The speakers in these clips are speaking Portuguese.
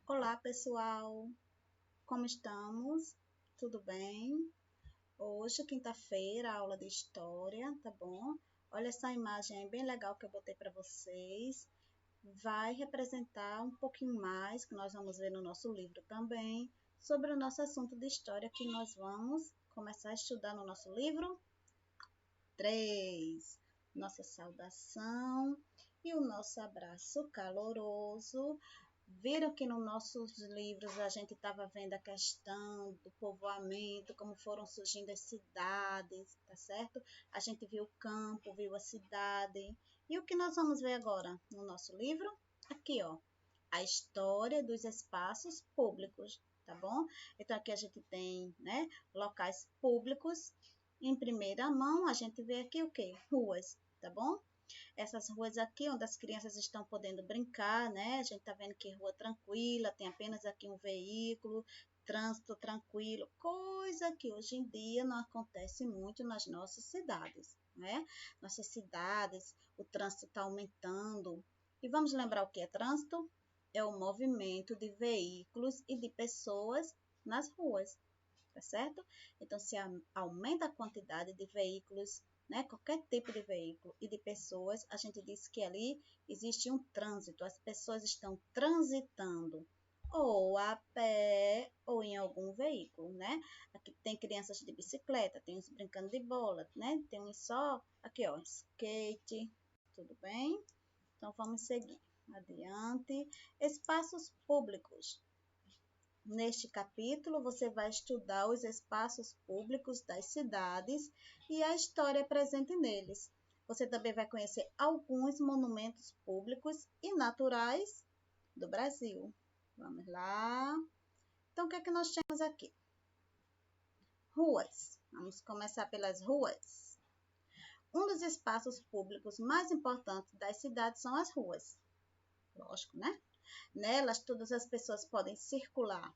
Olá, pessoal! Como estamos? Tudo bem? Hoje, quinta-feira, aula de história, tá bom? Olha essa imagem bem legal que eu botei para vocês. Vai representar um pouquinho mais, que nós vamos ver no nosso livro também, sobre o nosso assunto de história que nós vamos começar a estudar no nosso livro 3. Nossa saudação e o nosso abraço caloroso. Viram que nos nossos livros a gente estava vendo a questão do povoamento, como foram surgindo as cidades, tá certo? A gente viu o campo, viu a cidade. E o que nós vamos ver agora no nosso livro? Aqui, ó, a história dos espaços públicos, tá bom? Então aqui a gente tem, né, locais públicos. Em primeira mão, a gente vê aqui o quê? Ruas, tá bom? Essas ruas aqui, onde as crianças estão podendo brincar, né? A gente tá vendo que rua tranquila, tem apenas aqui um veículo, trânsito tranquilo, coisa que hoje em dia não acontece muito nas nossas cidades, né? Nossas cidades, o trânsito está aumentando. E vamos lembrar o que é trânsito? É o movimento de veículos e de pessoas nas ruas, tá certo? Então, se aumenta a quantidade de veículos, né, qualquer tipo de veículo e de pessoas, a gente diz que ali existe um trânsito, as pessoas estão transitando ou a pé ou em algum veículo, né? Aqui tem crianças de bicicleta, tem uns brincando de bola, né? Tem uns só, aqui ó, skate, tudo bem? Então vamos seguir adiante. Espaços públicos. Neste capítulo, você vai estudar os espaços públicos das cidades e a história presente neles. Você também vai conhecer alguns monumentos públicos e naturais do Brasil. Vamos lá. Então, o que é que nós temos aqui? Ruas. Vamos começar pelas ruas. Um dos espaços públicos mais importantes das cidades são as ruas. Lógico, né? Nelas, todas as pessoas podem circular.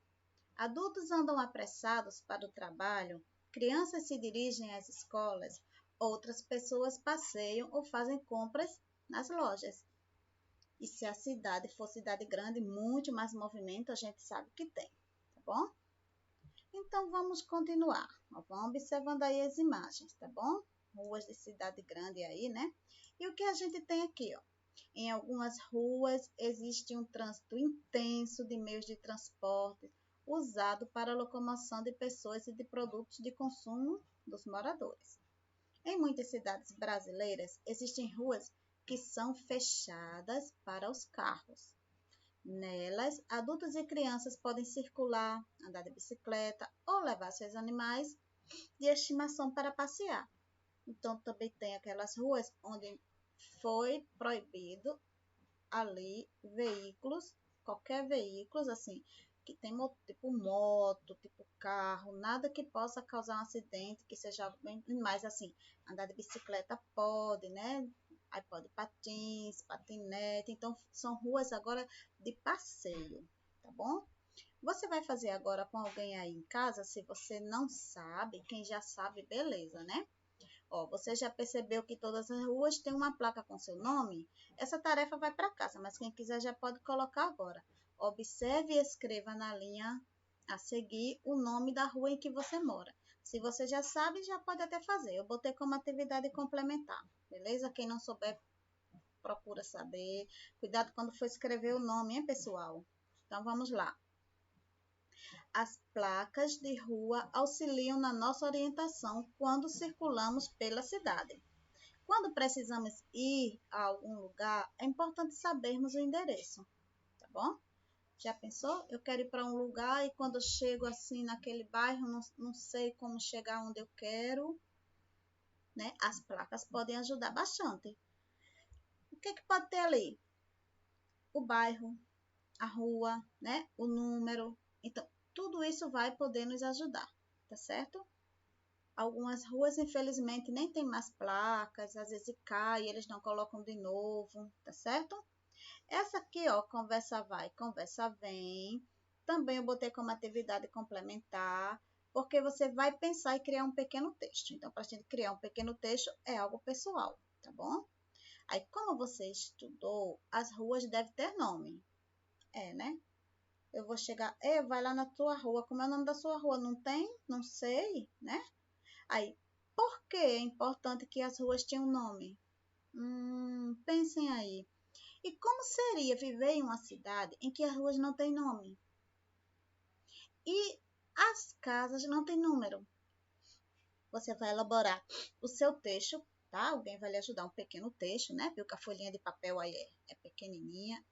Adultos andam apressados para o trabalho, crianças se dirigem às escolas, outras pessoas passeiam ou fazem compras nas lojas. E se a cidade for cidade grande, muito mais movimento a gente sabe que tem, tá bom? Então vamos continuar. Vamos observando aí as imagens, tá bom? Ruas de cidade grande aí, né? E o que a gente tem aqui, ó? Em algumas ruas existe um trânsito intenso de meios de transporte usado para a locomoção de pessoas e de produtos de consumo dos moradores. Em muitas cidades brasileiras existem ruas que são fechadas para os carros. Nelas, adultos e crianças podem circular, andar de bicicleta ou levar seus animais de estimação para passear. Então, também tem aquelas ruas onde foi proibido ali veículos, qualquer veículo, assim, que tem tipo moto, tipo carro, nada que possa causar um acidente, que seja bem mais assim, andar de bicicleta pode, né? Aí pode patins, patinete, então são ruas agora de passeio, tá bom? Você vai fazer agora com alguém aí em casa, se você não sabe, quem já sabe, beleza, né? Ó, você já percebeu que todas as ruas têm uma placa com seu nome? Essa tarefa vai para casa, mas quem quiser já pode colocar agora. Observe e escreva na linha a seguir o nome da rua em que você mora. Se você já sabe, já pode até fazer. Eu botei como atividade complementar, beleza? Quem não souber, procura saber. Cuidado quando for escrever o nome, hein, pessoal? Então, vamos lá. As placas de rua auxiliam na nossa orientação quando circulamos pela cidade. Quando precisamos ir a algum lugar, é importante sabermos o endereço, tá bom? Já pensou? Eu quero ir para um lugar e quando eu chego assim naquele bairro, não sei como chegar onde eu quero, né? As placas podem ajudar bastante. O que que pode ter ali? O bairro, a rua, né? O número. Então, tudo isso vai poder nos ajudar, tá certo? Algumas ruas, infelizmente, nem tem mais placas, às vezes cai, eles não colocam de novo, tá certo? Essa aqui, ó, conversa vai, conversa vem. Também eu botei como atividade complementar, porque você vai pensar e criar um pequeno texto. Então, para a gente criar um pequeno texto, é algo pessoal, tá bom? Aí, como você estudou, as ruas devem ter nome. É, né? Eu vou chegar, vai lá na tua rua, como é o nome da sua rua? Não tem? Não sei, né? Aí, por que é importante que as ruas tenham nome? Pensem aí. E como seria viver em uma cidade em que as ruas não têm nome? E as casas não têm número? Você vai elaborar o seu texto, tá? Alguém vai lhe ajudar, um pequeno texto, né? Viu que a folhinha de papel aí é pequenininha.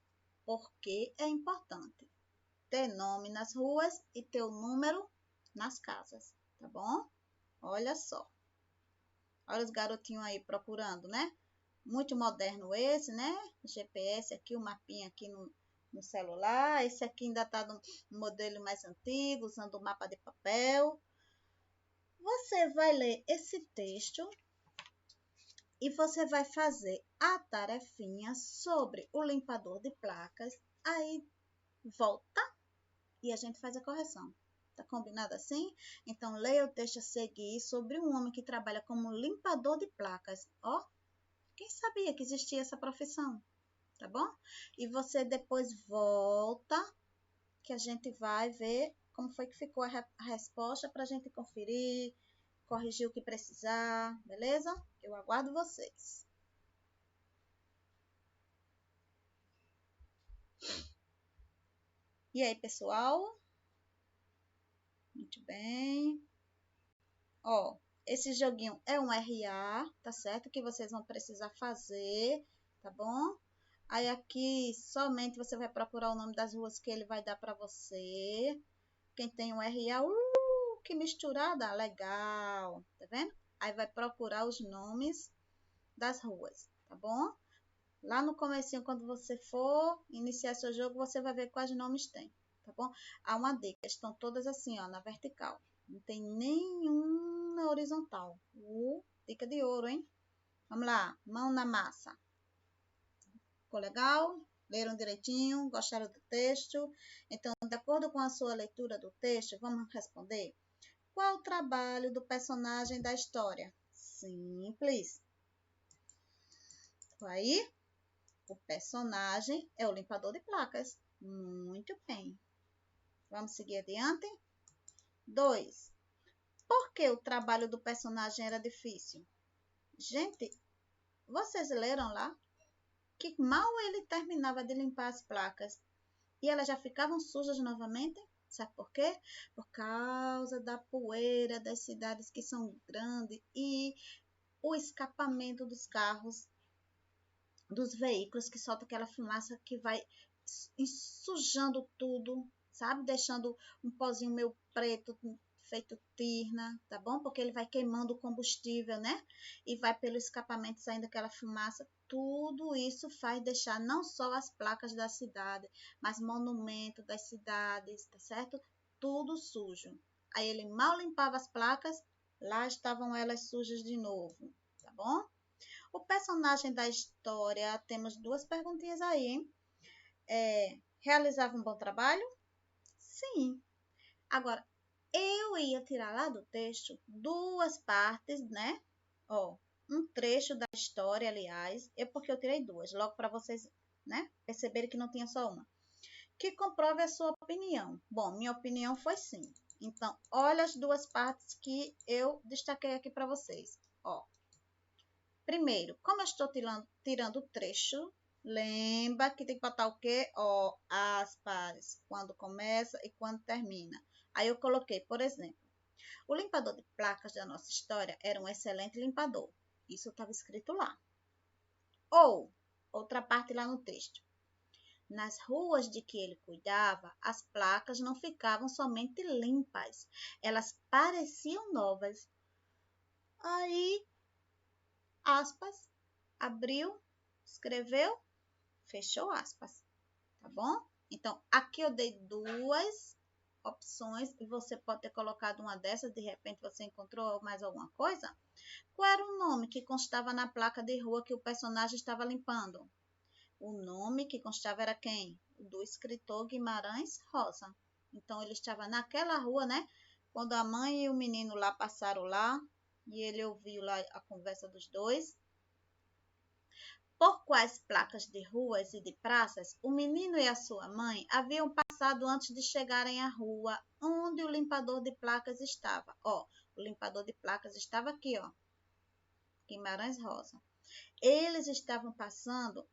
Porque é importante ter nome nas ruas e ter o número nas casas, tá bom? Olha só. Olha os garotinhos aí procurando, né? Muito moderno esse, né? GPS aqui, o mapinha aqui no celular. Esse aqui ainda tá no modelo mais antigo, usando o mapa de papel. Você vai ler esse texto e você vai fazer a tarefinha sobre o limpador de placas. Aí volta e a gente faz a correção. Tá combinado assim? Então, leia o texto a seguir sobre um homem que trabalha como limpador de placas. Ó, quem sabia que existia essa profissão? Tá bom? E você depois volta, que a gente vai ver como foi que ficou a resposta para a gente conferir, corrigir o que precisar, beleza? Eu aguardo vocês. E aí, pessoal? Muito bem. Ó, esse joguinho é um RA, tá certo? Que vocês vão precisar fazer, tá bom? Aí aqui somente você vai procurar o nome das ruas que ele vai dar para você. Quem tem um RA, que misturada, legal, tá vendo? Aí vai procurar os nomes das ruas, tá bom? Lá no comecinho, quando você for iniciar seu jogo, você vai ver quais nomes tem, tá bom? Há uma dica, estão todas assim, ó, na vertical. Não tem nenhum na horizontal. Dica de ouro, hein? Vamos lá, mão na massa. Ficou legal? Leram direitinho? Gostaram do texto? Então, de acordo com a sua leitura do texto, vamos responder. Qual o trabalho do personagem da história? Simples. Aí, o personagem é o limpador de placas. Muito bem. Vamos seguir adiante? 2. Por que o trabalho do personagem era difícil? Gente, vocês leram lá que mal ele terminava de limpar as placas e elas já ficavam sujas novamente? Sabe por quê? Por causa da poeira das cidades que são grandes e o escapamento dos carros, dos veículos que solta aquela fumaça que vai sujando tudo, sabe? Deixando um pozinho meio preto, feito tirna, tá bom? Porque ele vai queimando o combustível, né? E vai pelo escapamento saindo aquela fumaça. Tudo isso faz deixar não só as placas da cidade, mas monumentos das cidades, tá certo? Tudo sujo. Aí ele mal limpava as placas, lá estavam elas sujas de novo, tá bom? O personagem da história, temos duas perguntinhas aí, hein? Realizava um bom trabalho? Sim. Agora, eu ia tirar lá do texto duas partes, né? Ó, um trecho da história, aliás, porque eu tirei duas, logo para vocês, né, perceberem que não tinha só uma. Que comprove a sua opinião. Bom, minha opinião foi sim. Então, olha as duas partes que eu destaquei aqui para vocês. Ó, primeiro, como eu estou tirando o trecho, lembra que tem que botar o quê? Ó, aspas, quando começa e quando termina. Aí eu coloquei, por exemplo, o limpador de placas da nossa história era um excelente limpador. Isso estava escrito lá. Ou, outra parte lá no texto. Nas ruas de que ele cuidava, as placas não ficavam somente limpas, elas pareciam novas. Aí, aspas, abriu, escreveu, fechou aspas, tá bom? Então, aqui eu dei duas opções e você pode ter colocado uma dessas, de repente você encontrou mais alguma coisa. Qual era o nome que constava na placa de rua que o personagem estava limpando? O nome que constava era quem? O do escritor Guimarães Rosa. Então, ele estava naquela rua, né? Quando a mãe e o menino lá passaram lá, e ele ouviu lá a conversa dos dois. Por quais placas de ruas e de praças o menino e a sua mãe haviam passado antes de chegarem à rua onde o limpador de placas estava? Ó, o limpador de placas estava aqui, ó, Guimarães Rosa. Eles estavam passando,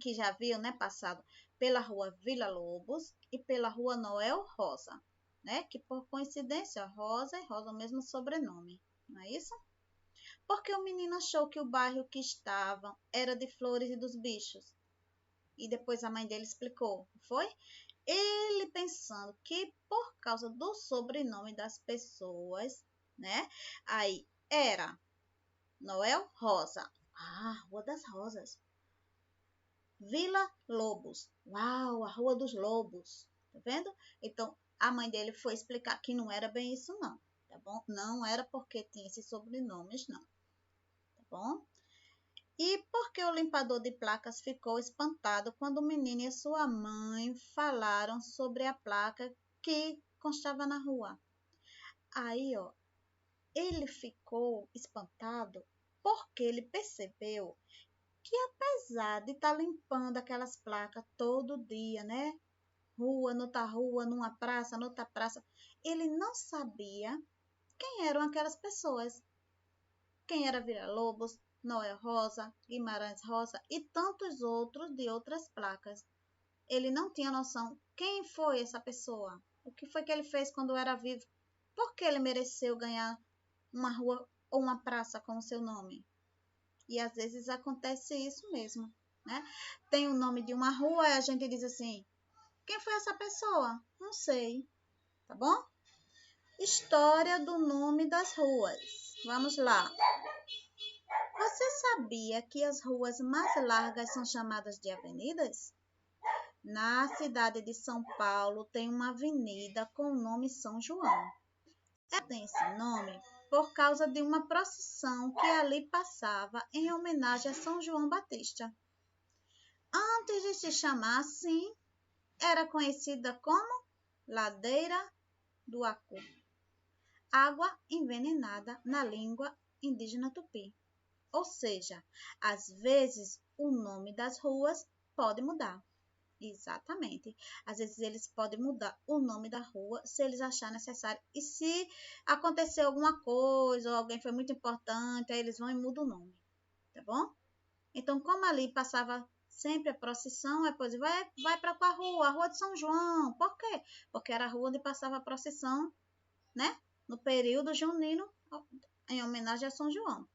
que já haviam, né, passado pela rua Vila Lobos e pela rua Noel Rosa, né, que por coincidência Rosa e Rosa é o mesmo sobrenome, não é isso? Porque o menino achou que o bairro que estavam era de Flores e dos Bichos. E depois a mãe dele explicou, foi? Ele pensando que por causa do sobrenome das pessoas, né? Aí era Noel Rosa. Ah, Rua das Rosas. Vila Lobos. Uau, a Rua dos Lobos. Tá vendo? Então, a mãe dele foi explicar que não era bem isso, não. Tá bom? Não era porque tinha esses sobrenomes, não. Bom? E por que o limpador de placas ficou espantado quando o menino e sua mãe falaram sobre a placa que constava na rua? Aí, ó, ele ficou espantado porque ele percebeu que apesar de estar limpando aquelas placas todo dia, né? Rua, noutra rua, numa praça, noutra praça, ele não sabia quem eram aquelas pessoas. Quem era Villa-Lobos, Noel Rosa, Guimarães Rosa e tantos outros de outras placas. Ele não tinha noção quem foi essa pessoa, o que foi que ele fez quando era vivo, por que ele mereceu ganhar uma rua ou uma praça com o seu nome. E às vezes acontece isso mesmo, né? Tem o nome de uma rua e a gente diz assim, quem foi essa pessoa? Não sei, tá bom? História do nome das ruas. Vamos lá. Você sabia que as ruas mais largas são chamadas de avenidas? Na cidade de São Paulo tem uma avenida com o nome São João. Ela tem esse nome por causa de uma procissão que ali passava em homenagem a São João Batista. Antes de se chamar assim, era conhecida como Ladeira do Acu. Água envenenada na língua indígena tupi. Ou seja, às vezes o nome das ruas pode mudar. Exatamente. Às vezes eles podem mudar o nome da rua se eles acharem necessário. E se acontecer alguma coisa ou alguém foi muito importante, aí eles vão e mudam o nome. Tá bom? Então, como ali passava sempre a procissão, depois vai para qual rua? A Rua de São João. Por quê? Porque era a rua onde passava a procissão, né? No período junino, em homenagem a São João.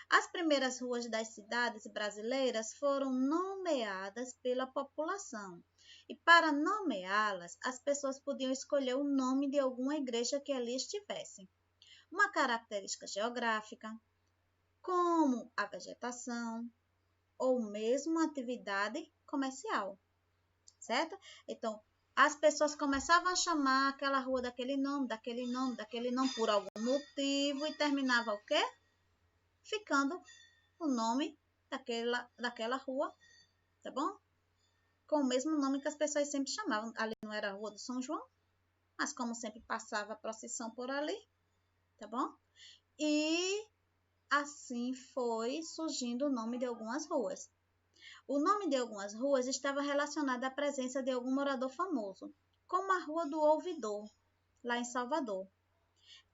As primeiras ruas das cidades brasileiras foram nomeadas pela população. E para nomeá-las, as pessoas podiam escolher o nome de alguma igreja que ali estivesse. Uma característica geográfica, como a vegetação ou mesmo uma atividade comercial, certo? Então, as pessoas começavam a chamar aquela rua daquele nome, por algum motivo e terminava o quê? Ficando o nome daquela rua, tá bom? Com o mesmo nome que as pessoas sempre chamavam. Ali não era a Rua do São João, mas como sempre passava a procissão por ali, tá bom? E assim foi surgindo o nome de algumas ruas. O nome de algumas ruas estava relacionado à presença de algum morador famoso, como a Rua do Ouvidor, lá em Salvador.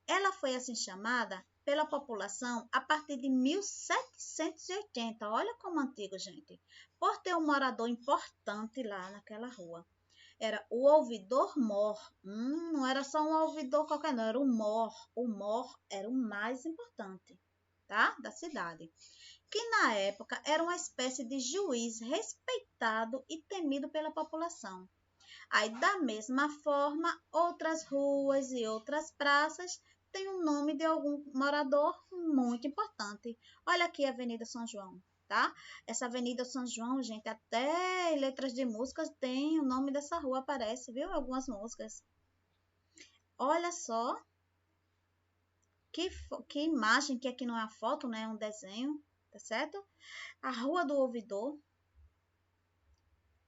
Ela foi assim chamada pela população a partir de 1780. Olha como antigo, gente. Por ter um morador importante lá naquela rua. Era o ouvidor mor. Não era só um ouvidor qualquer, não. Era o mor. O mor era o mais importante, tá? Da cidade. Que na época era uma espécie de juiz respeitado e temido pela população. Aí, da mesma forma, outras ruas e outras praças têm o nome de algum morador muito importante. Olha aqui a Avenida São João, tá? Essa Avenida São João, gente, até em letras de músicas tem o nome dessa rua, aparece, viu? Algumas músicas. Olha só que imagem, que aqui não é uma foto, né? É um desenho, tá certo? A Rua do Ouvidor.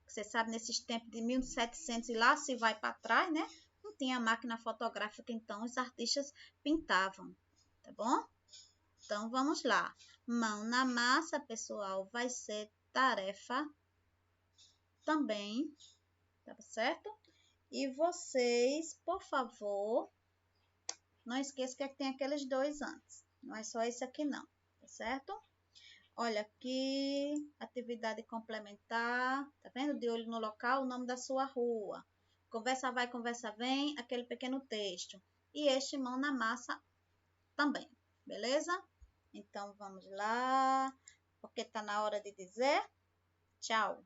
Você sabe, nesses tempos de 1700 e lá se vai para trás, né? Não tinha máquina fotográfica, então os artistas pintavam, tá bom? Então, vamos lá. Mão na massa, pessoal, vai ser tarefa também, tá certo? E vocês, por favor, não esqueça que tem aqueles 2 antes. Não é só esse aqui não, tá certo? Olha aqui, atividade complementar, tá vendo? De olho no local, o nome da sua rua. Conversa vai, conversa vem, aquele pequeno texto. E este mão na massa também, beleza? Então, vamos lá, porque tá na hora de dizer tchau.